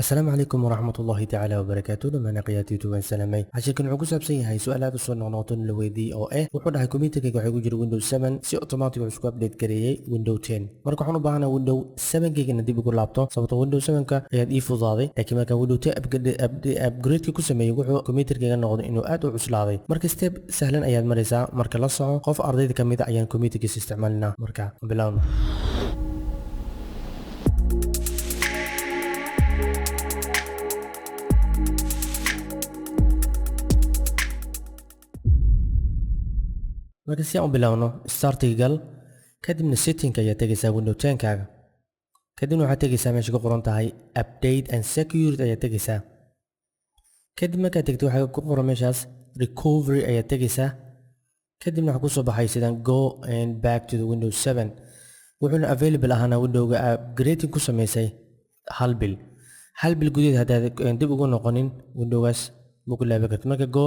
السلام عليكم ورحمة الله تعالى وبركاته لما نقياتي توبان سلامي عشان كان عقوس أبسي هاي سؤالات الصنع نوطن لويدي أو وحنا هاي كوميتك يقو جري ويندوز 7 سي اوتوماتيك وعسكو ابديت كريي ويندوز 10 marka waxaan u baahnaa window 7 gigana dib ugu laabto sababtoo window 7 ka ayaad ii fudaaday laakiin marka window 10 upgrade ku sameeyay wuxuu computerkayga noqday inuu aad u cuslaaday marka step sahlan ayaad maraysaa marka la soco qof ardayda kamid ah ayaan computerkiisa isticmaalinaa marka bilowno marka si aan u bilowno startiga gal kadibna setting ayaa tagaysaa window 10 kaaga kadibna waxaad tagaysaa meesha ku qoran tahay update and security ayaa tagaysaa kadib markaad tagto waxaa ku qoran meeshaas recovery ayaa tagaysaa kadibna waxaa kusoo baxay sidaan go and back to the windows 7 wuxuuna available ahaana windowga upgrading ku samaysay hal bil gudaheed haddaad dib ugu noqonin windowgaas ma ku laaban karto marka go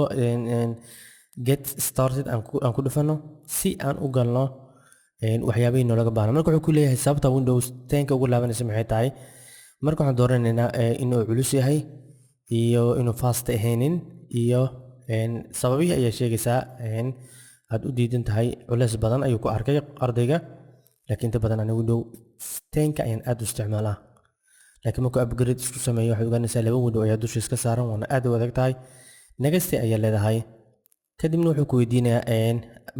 get started aan ku dhufano si aan u galno waxyaabihii noolaga baahna marka wuxuu ku leeyahay sababta windows 10 ka ugu laabanaysa maxay tahay marka waxaan dooranaynaa inuu culus yahay iyo inuu fast ahaynin iyo sababihii ayaa sheegaysaa aad u diidan tahay culeys badan ayuu ku arkay ardayga laakiin inta badan aniga window 10 ka ayaan aad u isticmaalaa laakiin markuu upgrade isku sameeyo waxay ogaanaysaa laba window ayaa dusha iska saaran waana aad u adag tahay next ayaa leedahay kadibna wuxuu ku weydiinayaa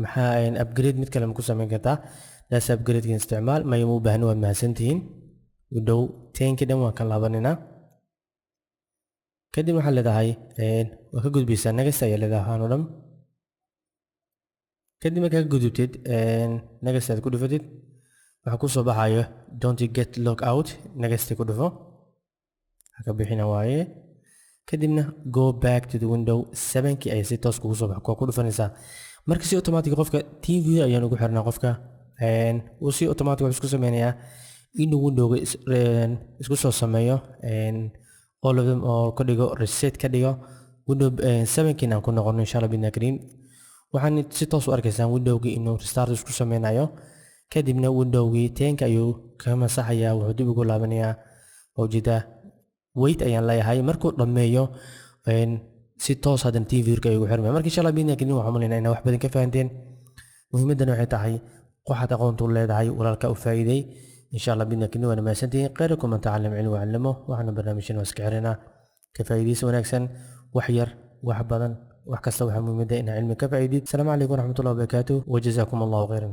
maxaa upgrade mid kale ma ku samayn kartaa daas upgrade-ka isticmaal ma u baahna waad mahadsantihiin window 10 ka dhan waan ka laabanina kadib waxaa leedahay waa ka gudbaysaa next ayaa leedahay waxaan oo dhan kadib markaa ka gudubtid next aad ku dhufatid waxaa kusoo baxayo don't get log out next ku dhufo waxaa ka bixina waaye kadibna go back to the window 7 ki ay si toos kugu soo baxo ku dhufanaysaa marka si automatic qofka TV ayaan ugu xirnaa qofka uu si automatic wax isku sameynayaa inuu windowga isku soo sameeyo all of them oo ka dhigo reset ka dhigo window 7 ki aan ku noqono inshallah bidna kareem waxaan si toos u arkaysaa windowga inuu restart isku sameynayo kadibna windowga 10 ka ayuu ka masaxayaa wuxuu dib ugu laabanayaa wajida wait ayaan leeyahay markuu dhameeyo si toos hadan TV-ga ayuu xirmay markii inshallah bidna kareem waxaan maleynaa inaad wax badan ka fahanteen muhiimadana waxay tahay waxaad aqoontu leedahay walaalka u faa'iiday inshallah bidna kareem waana maasantiin qeyrakum man ta'allam ilmu wa 'allamo waxaan barnaamijkan waska xirina ka faa'iidaysi wanaagsan wax yar wax badan wax kasta waxa muhiimada in cilmi ka faa'iidid assalamu alaykum wa rahmatullahi wa barakatuh wa jazakumullahu khairan